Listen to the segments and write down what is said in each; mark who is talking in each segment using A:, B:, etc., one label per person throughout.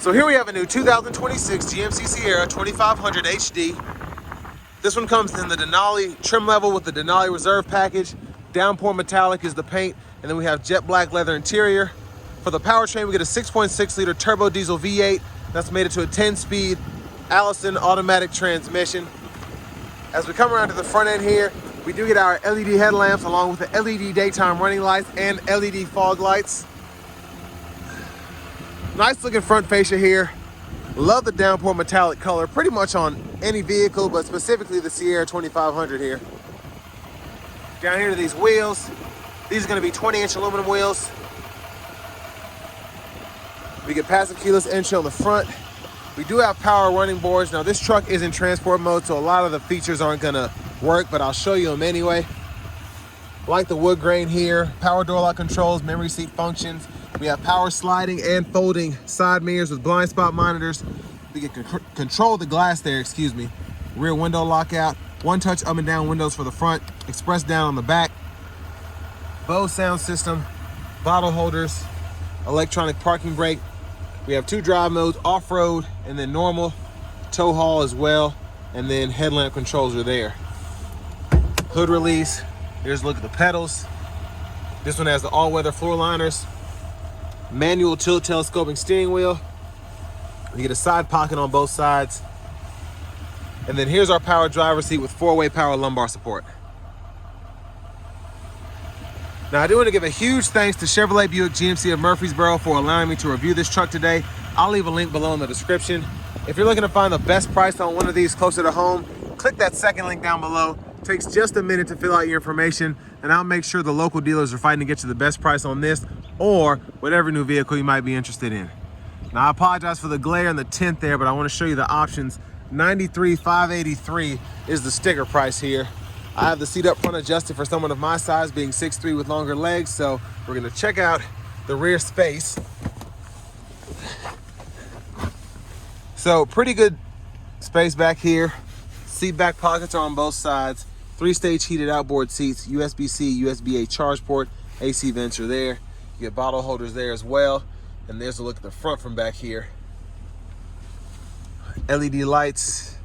A: So here we have a new 2026 GMC Sierra 2500 HD. This one comes in the Denali trim level with the Denali Reserve package. Downpour metallic is the paint, and then we have jet black leather interior. For the powertrain, we get a 6.6 liter turbo diesel V8 that's made it to a 10-speed Allison automatic transmission. As we come around to the front end here, we do get our LED headlamps along with the LED daytime running lights and LED fog lights. Nice looking front fascia here. Love the downpour metallic color, pretty much on any vehicle, but specifically the Sierra 2500 here. Down here to these wheels. These are gonna be 20-inch aluminum wheels. We get passive keyless entry on the front. We do have power running boards. Now this truck is in transport mode, so a lot of the features aren't gonna work, but I'll show you them anyway. Like the wood grain here, power door lock controls, memory seat functions. We have power sliding and folding side mirrors with blind spot monitors. We can control the glass there, excuse me. Rear window lockout, one touch up and down windows for the front, express down on the back. Bose sound system, bottle holders, electronic parking brake. We have 2 drive modes, off-road and then normal, tow haul as well, and then headlamp controls are there. Hood release, here's a look at the pedals. This one has the all-weather floor liners, manual tilt telescoping steering wheel. You get a side pocket on both sides. And then here's our power driver's seat with 4-way power lumbar support. Now I do want to give a huge thanks to Chevrolet Buick GMC of Murfreesboro for allowing me to review this truck today. I'll leave a link below in the description. If you're looking to find the best price on one of these closer to home, click that second link down below. It takes just a minute to fill out your information, and I'll make sure the local dealers are fighting to get you the best price on this or whatever new vehicle you might be interested in. Now I apologize for the glare and the tint there, but I want to show you the options. $93,583 is the sticker price here. I have the seat up front adjusted for someone of my size, being 6'3" with longer legs, so we're gonna check out the rear space. So pretty good space back here. Seat back pockets are on both sides. 3-stage heated outboard seats, USB-C, USB-A charge port, AC vents are there. You get bottle holders there as well. And there's a look at the front from back here. LED lights,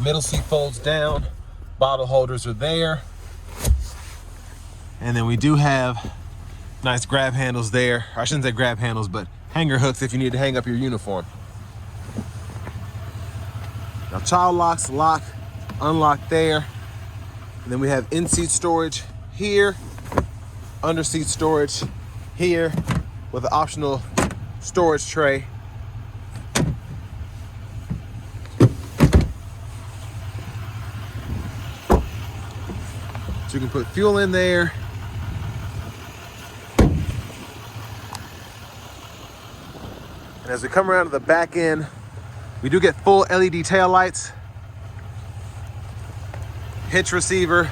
A: middle seat folds down, bottle holders are there. And then we do have nice grab handles there. I shouldn't say grab handles, but hanger hooks if you need to hang up your uniform. Now child locks, lock, unlock there. And then we have in-seat storage here, under-seat storage here with an optional storage tray. So you can put fuel in there. And as we come around to the back end, we do get full LED tail lights, hitch receiver,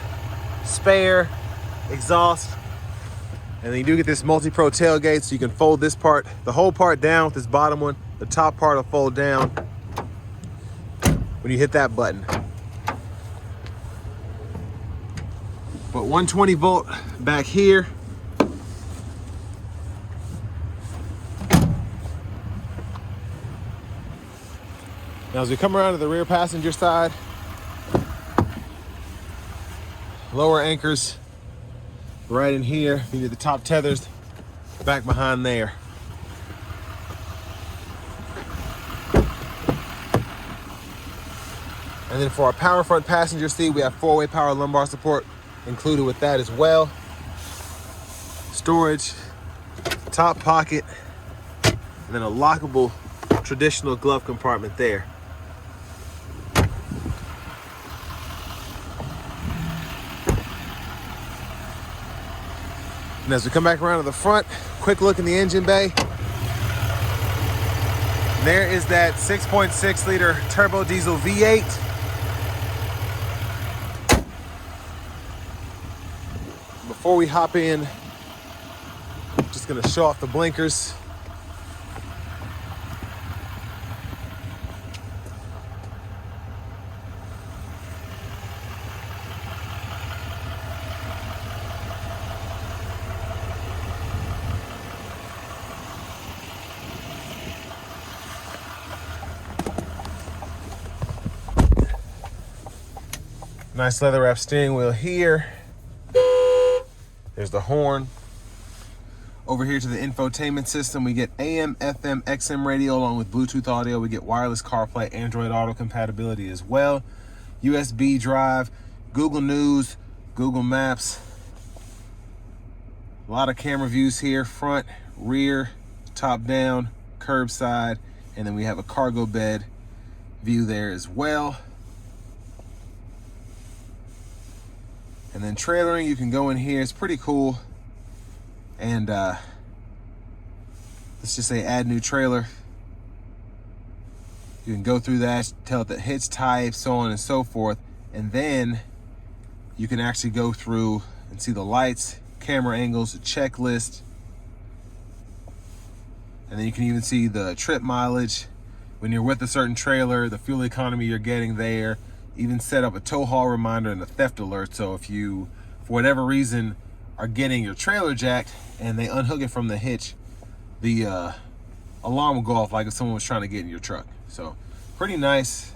A: spare, exhaust, and then you do get this multi-pro tailgate, so you can fold this part, the whole part down with this bottom one. The top part will fold down when you hit that button. But 120 volt back here. Now as we come around to the rear passenger side, lower anchors right in here. You need the top tethers back behind there. And then for our power front passenger seat, we have 4-way power lumbar support included with that as well. Storage, top pocket, and then a lockable traditional glove compartment there. And as we come back around to the front, quick look in the engine bay. There is that 6.6 liter turbo diesel V8. Before we hop in, just gonna show off the blinkers. Nice leather wrap steering wheel here. There's the horn. Over here to the infotainment system, we get AM, FM, XM radio along with Bluetooth audio. We get wireless CarPlay, Android Auto compatibility as well. USB drive, Google News, Google Maps. A lot of camera views here, front, rear, top down, curbside, and then we have a cargo bed view there as well. And then trailering, you can go in here. It's pretty cool. And let's just say add new trailer. You can go through that, tell it the hitch type, so on and so forth. And then you can actually go through and see the lights, camera angles, a checklist. And then you can even see the trip mileage. When you're with a certain trailer, the fuel economy you're getting there. Even set up a tow haul reminder and a theft alert. So if you, for whatever reason, are getting your trailer jacked and they unhook it from the hitch, the alarm will go off like if someone was trying to get in your truck. So pretty nice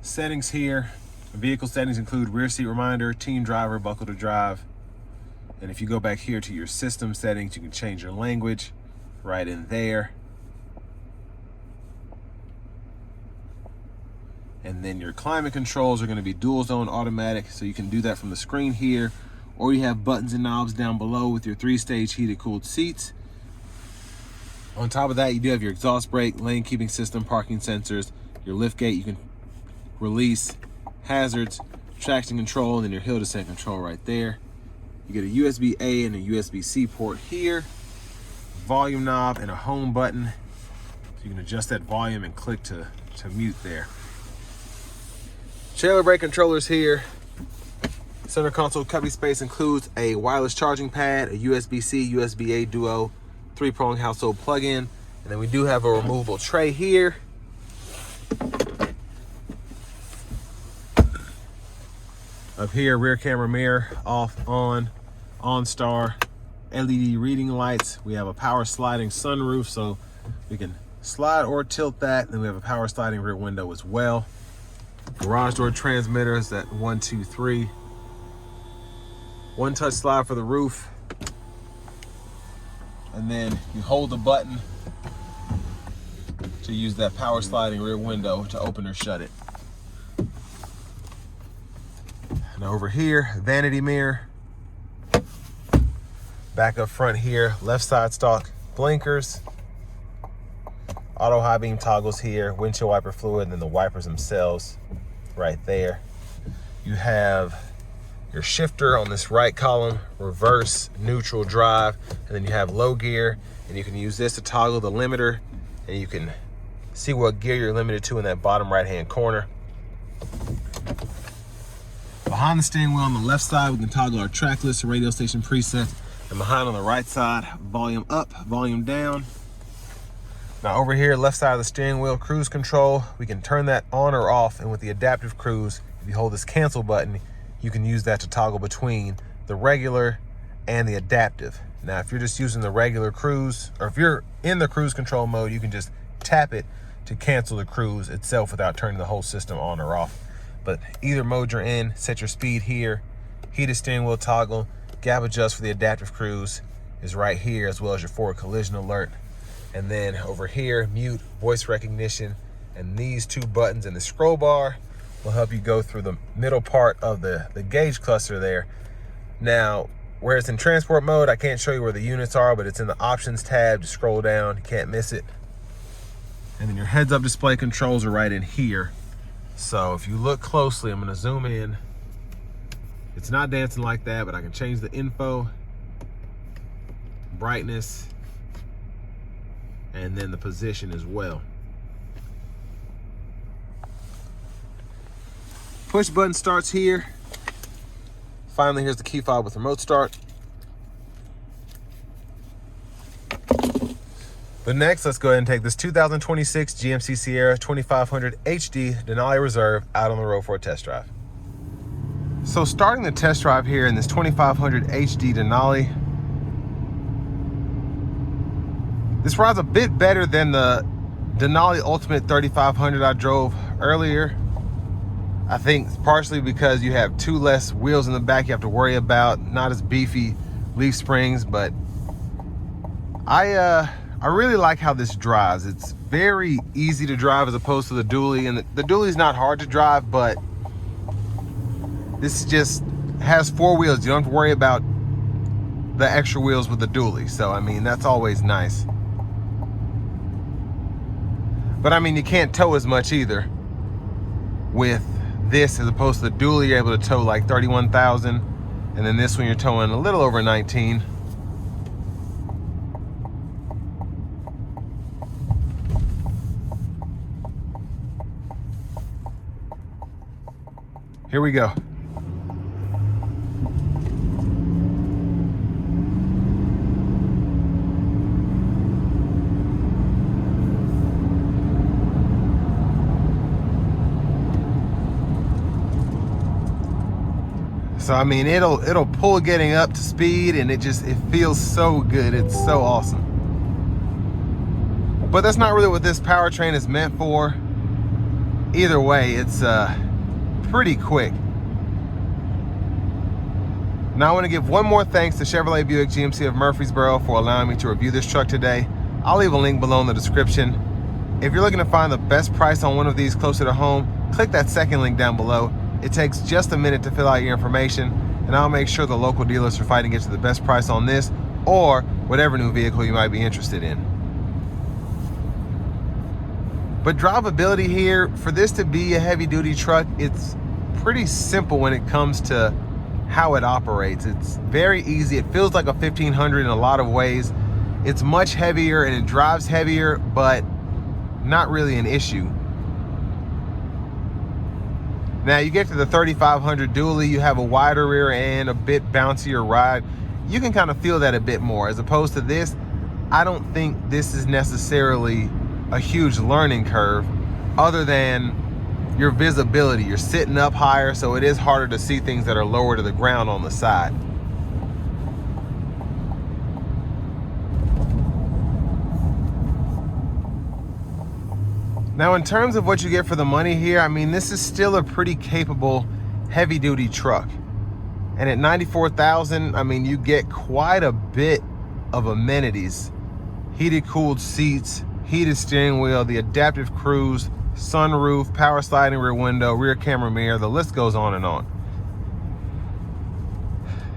A: settings here. Vehicle settings include rear seat reminder, team driver, buckle to drive. And if you go back here to your system settings, you can change your language right in there. And then your climate controls are going to be dual zone automatic, so you can do that from the screen here, or you have buttons and knobs down below with your 3-stage heated cooled seats. On top of that, you do have your exhaust brake, lane keeping system, parking sensors, your lift gate, you can release hazards, traction control, and then your hill descent control right there. You get a USB-A and a USB-C port here, volume knob, and a home button. So you can adjust that volume and click to mute there. Trailer brake controllers here. Center console cubby space includes a wireless charging pad, a USB-C, USB-A duo, 3-prong household plug-in, and then we do have a removable tray here. Up here, rear camera mirror, off, on star, LED reading lights. We have a power sliding sunroof, so we can slide or tilt that. And then we have a power sliding rear window as well. Garage door transmitters at 1, 2, 3. One touch slide for the roof. And then you hold the button to use that power sliding rear window to open or shut it. And over here, vanity mirror. Back up front here, left side stock blinkers. Auto high beam toggles here, windshield wiper fluid, and then the wipers themselves right there. You have your shifter on this right column, reverse, neutral, drive, and then you have low gear, and you can use this to toggle the limiter, and you can see what gear you're limited to in that bottom right hand corner. Behind the steering wheel on the left side, we can toggle our track list and radio station presets, and behind on the right side, volume up, volume down. Now over here, left side of the steering wheel, cruise control, we can turn that on or off, and with the adaptive cruise, if you hold this cancel button, you can use that to toggle between the regular and the adaptive. Now, if you're just using the regular cruise, or if you're in the cruise control mode, you can just tap it to cancel the cruise itself without turning the whole system on or off. But either mode you're in, set your speed here, heated steering wheel toggle, gap adjust for the adaptive cruise is right here, as well as your forward collision alert. And then over here, mute, voice recognition, and these two buttons in the scroll bar will help you go through the middle part of the gauge cluster there. Now, where it's in transport mode, I can't show you where the units are, but it's in the options tab. Just scroll down, you can't miss it. And then your heads up display controls are right in here. So if you look closely, I'm gonna zoom in. It's not dancing like that, but I can change the info, brightness, and then the position as well. Push button starts here. Finally, here's the key fob with remote start. But next, let's go ahead and take this 2026 GMC Sierra 2500 HD Denali Reserve out on the road for a test drive. So starting the test drive here in this 2500 HD Denali, this rides a bit better than the Denali Ultimate 3500 I drove earlier. I think it's partially because you have 2 less wheels in the back you have to worry about, not as beefy leaf springs, but I really like how this drives. It's very easy to drive as opposed to the dually, and the dually is not hard to drive, but this just has 4 wheels. You don't have to worry about the extra wheels with the dually, so I mean, that's always nice. But I mean, you can't tow as much either with this as opposed to the dually. You're able to tow like 31,000, and then this one you're towing a little over 19. Here we go. So I mean, it'll pull getting up to speed, and it feels so good. It's so awesome. But that's not really what this powertrain is meant for. Either way, it's pretty quick. Now I want to give one more thanks to Chevrolet Buick GMC of Murfreesboro for allowing me to review this truck today. I'll leave a link below in the description. If you're looking to find the best price on one of these closer to home, click that second link down below. It takes just a minute to fill out your information, and I'll make sure the local dealers are fighting to get you the best price on this or whatever new vehicle you might be interested in. But drivability here, for this to be a heavy duty truck, it's pretty simple when it comes to how it operates. It's very easy. It feels like a 1500 in a lot of ways. It's much heavier and it drives heavier, but not really an issue. Now you get to the 3500 dually, you have a wider rear end, a bit bouncier ride. You can kind of feel that a bit more. As opposed to this, I don't think this is necessarily a huge learning curve, other than your visibility. You're sitting up higher, so it is harder to see things that are lower to the ground on the side. Now, in terms of what you get for the money here, I mean, this is still a pretty capable heavy-duty truck. And at $94,000, I mean, you get quite a bit of amenities. Heated, cooled seats, heated steering wheel, the adaptive cruise, sunroof, power sliding rear window, rear camera mirror, the list goes on and on.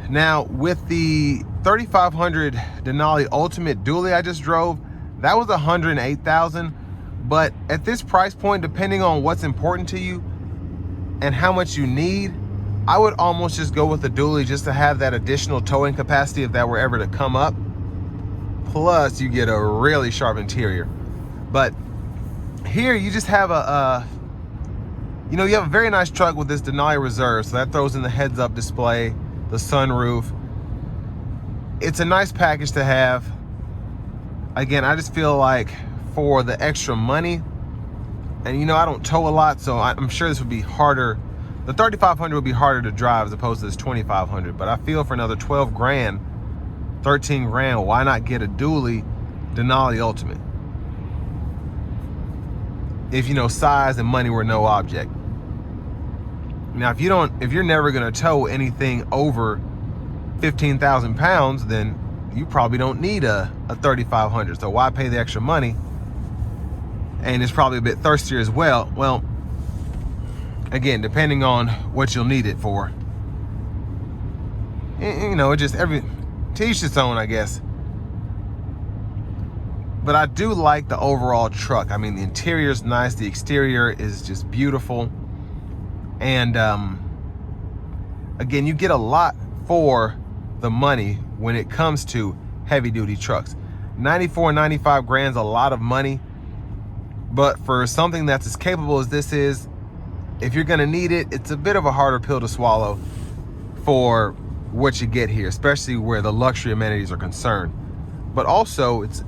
A: Now, with the 3500 Denali Ultimate Dually I just drove, that was $108,000. But at this price point, depending on what's important to you and how much you need, I would almost just go with the dually just to have that additional towing capacity if that were ever to come up. Plus, you get a really sharp interior. But here you just have you have a very nice truck with this Denali Reserve. So that throws in the heads-up display, the sunroof. It's a nice package to have. Again, I just feel like for the extra money, and I don't tow a lot, so I'm sure this would be harder. The 3500 would be harder to drive as opposed to this 2500, but I feel for another 12 grand, 13 grand, why not get a dually Denali Ultimate? If size and money were no object. Now, if you're never gonna tow anything over 15,000 pounds, then you probably don't need a 3500. So why pay the extra money? And it's probably a bit thirstier as well. Well, again, depending on what you'll need it for. It just to each its own, I guess. But I do like the overall truck. I mean, the interior is nice. The exterior is just beautiful. And again, you get a lot for the money when it comes to heavy duty trucks. 95 grand's a lot of money. But for something that's as capable as this is, if you're gonna need it, it's a bit of a harder pill to swallow for what you get here, especially where the luxury amenities are concerned. But also, it's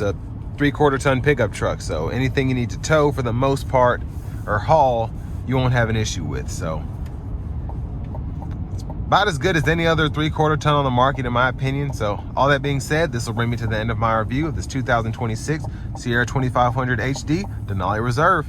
A: a 3/4 ton pickup truck, so anything you need to tow for the most part or haul, you won't have an issue with. So it's about as good as any other 3/4 ton on the market, in my opinion. So all that being said, this will bring me to the end of my review of this 2026 Sierra 2500 HD Denali Reserve.